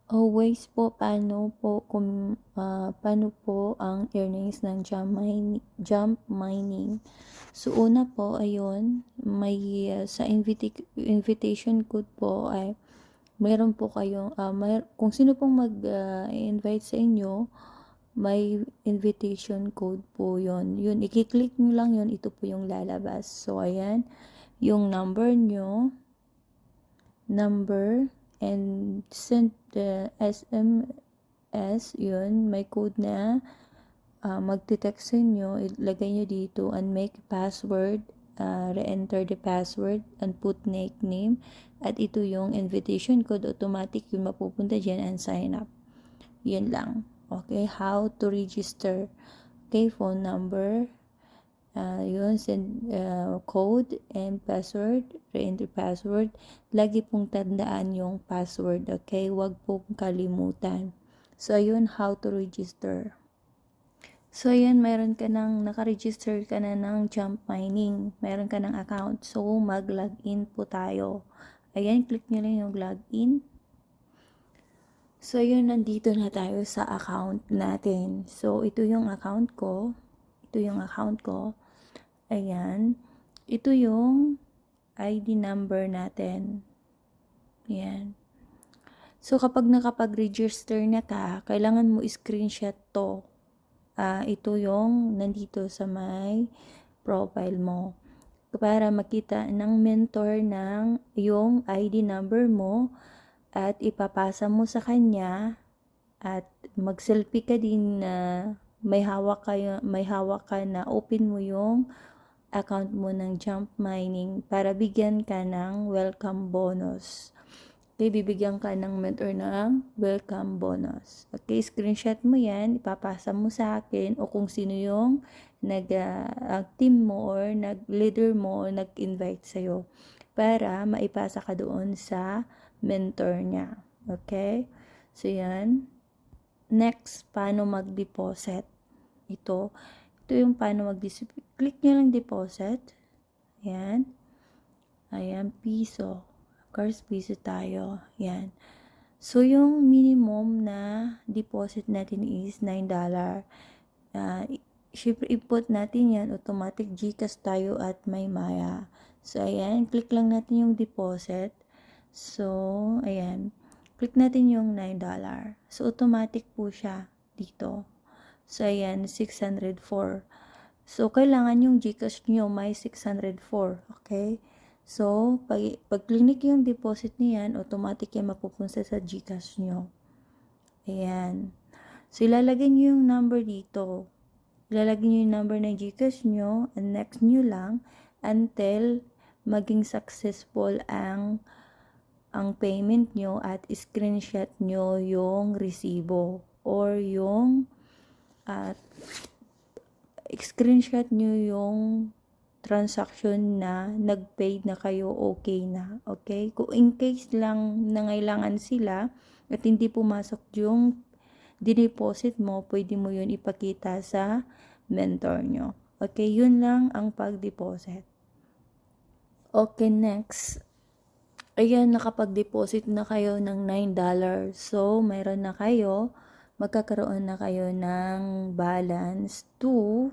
Always po, paano po ang earnings ng jump mining? So, una po, ayun, may sa invitation code po ay mayroon po kayong, kung sino pong mag-invite sa inyo, may invitation code po yon. Yun, i-click nyo lang yun, ito po yung lalabas. So, ayan, yung number, and send the SMS, yun, may code na magte-text sa inyo, ilagay nyo dito, and make password, re-enter the password, and put nickname, at ito yung invitation code, automatic yung mapupunta dyan, and sign up. Yun lang. Okay, how to register. Okay, phone number, yun, send code and password, re-enter password. Lagi pong tandaan yung password, okay? Huwag pong kalimutan. So, ayun, how to register. So, ayan, meron ka ng, nakaregister ka na ng jump mining. Meron ka ng account. So, mag-login po tayo. Ayan, click nyo lang yung login. So, ayun, nandito na tayo sa account natin. So, ito yung account ko. Ito yung account ko. Ayan. Ito yung ID number natin. Ayan. So, kapag nakapag-register na ka, kailangan mo screenshot to. Ito yung nandito sa may profile mo. Para makita ng mentor ng yung ID number mo at ipapasa mo sa kanya at mag-selfie ka din na may hawak ka na open mo yung account mo ng jump mining para bigyan ka ng welcome bonus. Okay, bibigyan ka ng mentor ng welcome bonus. Okay, screenshot mo yan, ipapasa mo sa akin o kung sino yung team mo or nag-leader mo o nag-invite sa'yo para maipasa ka doon sa mentor niya. Okay? So, yan. Next, paano mag-deposit? Ito yung paano mag-deposit. Click nyo lang deposit. Ayan. Ayan, piso. Of course, piso tayo. Ayan. So, yung minimum na deposit natin is $9. Syempre, input natin yan. Automatic GCash tayo at Maymaya. So, ayan. Click lang natin yung deposit. So, ayan. Click natin yung $9. So, automatic po siya dito. So, ayan, 604. So, kailangan yung GCash nyo may 604. Okay? So, pag click yung deposit niyan, automatic yan mapupunta sa GCash nyo. Ayan. So, ilalagay nyo yung number dito. Ilalagay nyo yung number ng GCash nyo, and next nyo lang until maging successful ang payment nyo at screenshot nyo yung resibo or yung screenshot nyo yung transaction na nag-paid na kayo, okay na. Okay? Kung in case lang nangailangan sila at hindi pumasok yung dineposit mo, pwede mo yun ipakita sa mentor nyo. Okay? Yun lang ang pag-deposit. Okay, next. Ayan, nakapag-deposit na kayo ng $9. So, mayroon na kayo, magkakaroon na kayo ng balance to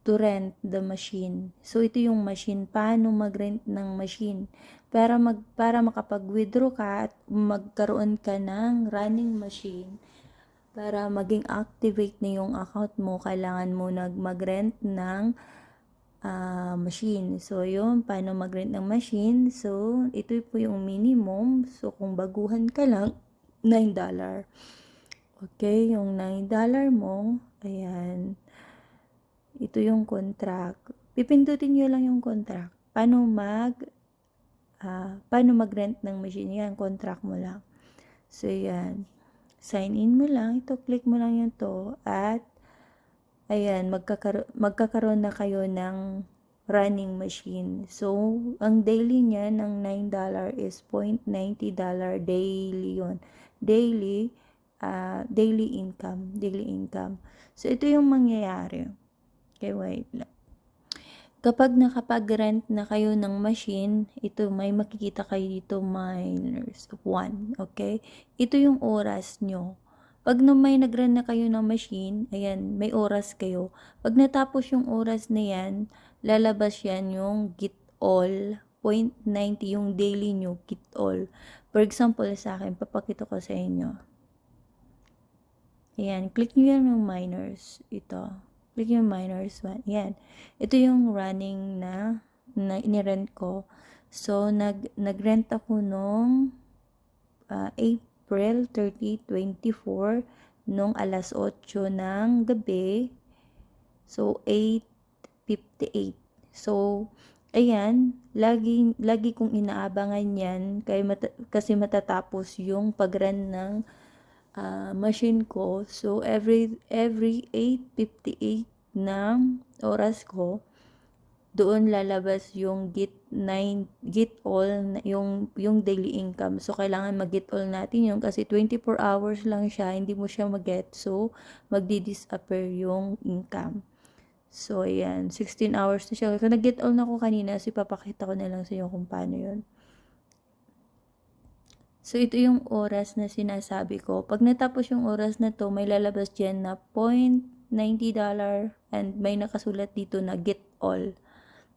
rent the machine. So, ito yung machine. Paano mag-rent ng machine? Para makapag-withdraw ka at magkaroon ka ng running machine, para maging activate na yung account mo, kailangan mo mag-rent ng machine. So, yun, paano mag-rent ng machine? So, ito po yung minimum. So, kung baguhan ka lang, $9. Okay, yung $9 mo, ayan, ito yung contract. Pipindutin nyo lang yung contract. Paano mag-rent ng machine? Yan, contract mo lang. So, yan. Sign in mo lang. Ito, click mo lang yung to. At, ayan, magkakaroon na kayo ng running machine. So, ang daily niya ng $9 is $0.90 daily yon. Daily income. So, ito yung mangyayari. Okay, wait lang. Kapag nakapag-rent na kayo ng machine, ito may makikita kayo dito minus 1, okay? Ito yung oras nyo. Pag may nag-rent na kayo ng machine, ayan, may oras kayo. Pag natapos yung oras na yan, lalabas yan yung get all, 0.90 yung daily nyo, get all. For example, sa akin, papakita ko sa inyo. Ayan, click nyo yan yung minors, ito. Click yung minors one. Yan. Ito yung running na inirent ko. So, nag-rent ako nung April 30, 24 nung alas 8 ng gabi. So, 8:58. So, ayan, lagi kong inaabangan yan kasi matatapos yung pag-run ng machine ko. So, every 8:58 ng oras ko, doon lalabas yung get all, yung daily income. So, kailangan mag-get all natin yun kasi 24 hours lang siya, hindi mo siya mag-get. So, magdi-disappear yung income. So, ayan, 16 hours na siya. Kung nag-get all na ko kanina, papakita ko na lang sa inyo kung paano yun. So, ito yung oras na sinasabi ko. Pag natapos yung oras na to, may lalabas dyan na $0.90 and may nakasulat dito na get all.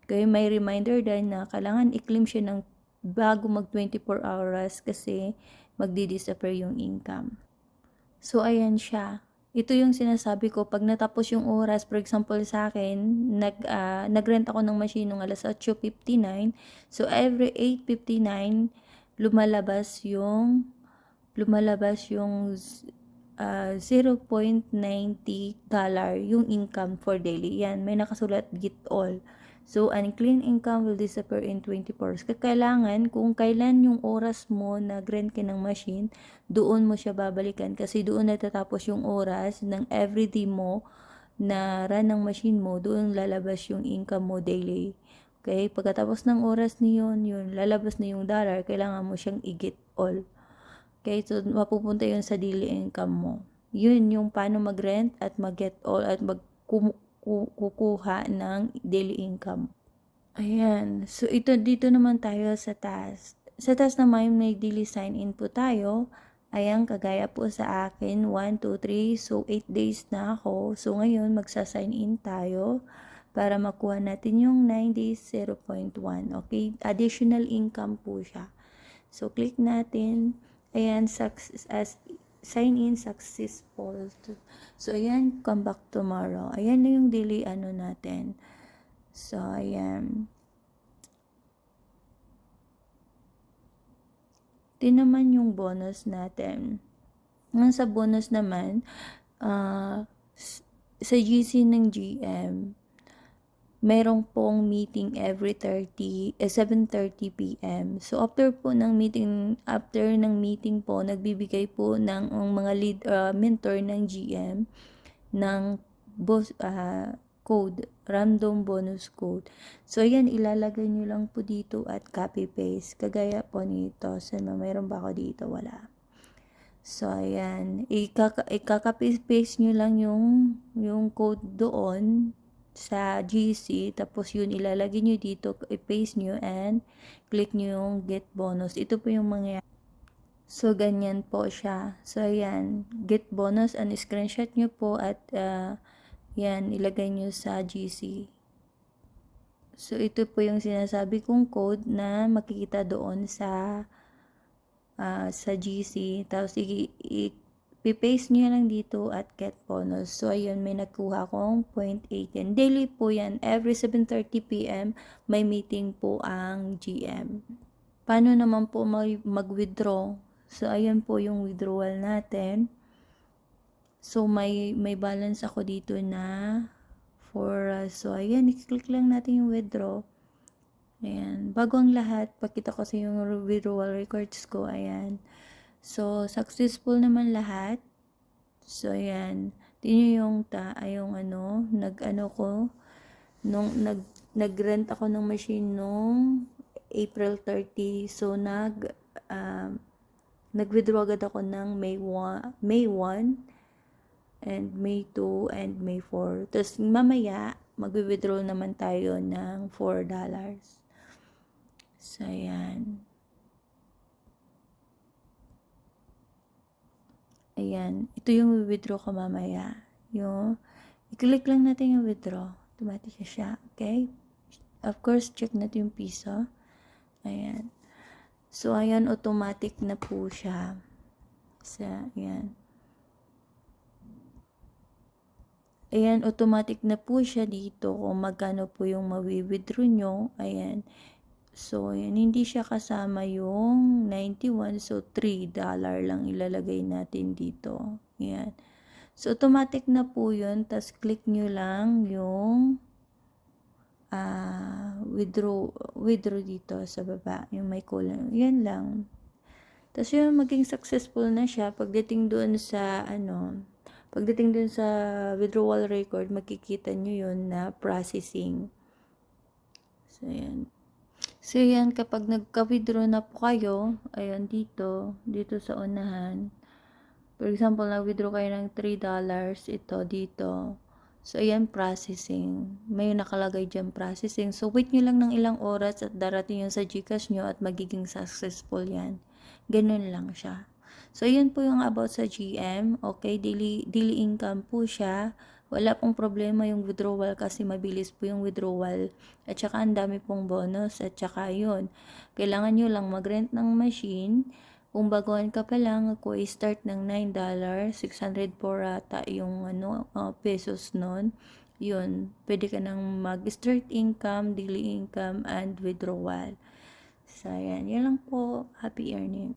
Kaya may reminder din na kailangan i-claim siya ng bago mag 24 hours kasi magdi-disappear yung income. So, ayan siya. Ito yung sinasabi ko, pag natapos yung oras, for example sa akin, nag-rent ako ng machine nung alas 8:59. So, every 8:59, lumalabas yung $0.90 yung income for daily. Yan, may nakasulat get all. So, unclaimed income will disappear in 24 hours. Kailangan, kung kailan yung oras mo nag-rent ka ng machine, doon mo siya babalikan kasi doon natatapos yung oras ng everyday mo na run ng machine mo, doon lalabas yung income mo daily. Okay? Pagkatapos ng oras niyon, yun, lalabas na yung dollar, kailangan mo siyang i-get all. Okay? So, mapupunta yun sa daily income mo. Yun yung paano mag-rent at mag-get all at kukuha ng daily income. Ayan. So, dito naman tayo sa task. Sa task naman, may daily sign-in po tayo. Ayan, kagaya po sa akin, 1, 2, 3. So, 8 days na ako. So, ngayon, magsa-sign in tayo para makuha natin yung 9 days 0.1. Okay? Additional income po siya. So, click natin. Ayan, sign in successful. So, ayan, come back tomorrow. Ayan na yung daily natin. So, ayan. Ito naman yung bonus natin. Ngayon sa bonus naman, sa GC ng GM, merong pong meeting every 7:30 p.m. So after ng meeting po, nagbibigay po ng mga lead mentor ng GM ng code, random bonus code. So ayan, ilalagay nyo lang po dito at copy paste. Kagaya po nito. Sana mayroon ba ako dito? Wala. So ayan, i-copy paste nyo lang yung code doon sa GC, tapos yun ilalagay nyo dito, i-paste nyo and click nyo yung get bonus. Ito po yung mga so ganyan po siya. So ayan, get bonus and screenshot nyo po at yan, ilagay nyo sa GC. So ito po yung sinasabi kong code na makikita doon sa GC. Tapos i-paste nyo lang dito at get bonus. So, ayun, may nakuha akong 0.8 yan. Daily po yan. Every 7:30 p.m. may meeting po ang GM. Paano naman po mag-withdraw? So, ayun po yung withdrawal natin. So, may balance ako dito na so, ayan, i-click lang natin yung withdraw. Ayan. Bago ang lahat, pakita ko sa yung withdrawal records ko. Ayan. So, successful naman lahat. So, ayan. Tingnan yung nag-rent ako ng machine nung April 30. So, nag-withdraw agad ako ng May 1 and May 2 and May 4. Tapos, mamaya, magwi-withdraw naman tayo ng $4. So, ayan. Ayan. Ito yung withdraw ko mamaya. I-click lang natin yung withdraw. Automatic siya. Okay? Of course, check natin yung piso. Ayan. So, ayan, automatic na po siya. So, ayan. Ayan, automatic na po siya dito kung magkano po yung mawi-withdraw nyo. Ayan. So, ayan, hindi siya kasama yung 91. So, $3 lang ilalagay natin dito. Ayan. So, automatic na po yun. Tapos, click nyo lang yung withdraw dito sa baba. Yung may column. Yan lang. Tapos, yun, maging successful na siya. Pagdating doon sa, withdrawal record, makikita nyo yun na processing. So, ayan. So, yan, kapag nagka-withdraw na po kayo, ayan, dito sa unahan. For example, nag-withdraw kayo ng $3, ito, dito. So, ayan, processing. May nakalagay dyan, processing. So, wait nyo lang ng ilang oras at darating yun sa GCash nyo at magiging successful yan. Ganun lang siya. So, ayan po yung about sa GM. Okay, daily income po siya. Wala pong problema yung withdrawal kasi mabilis po yung withdrawal. At saka ang dami pong bonus. At saka yun, kailangan nyo lang mag-rent ng machine. Kung baguhan ka pa lang, ako i-start ng $9, 600 po rata yung pesos nun. Yun, pwede ka nang mag-start income, daily income, and withdrawal. So, yan. Yan lang po. Happy earning.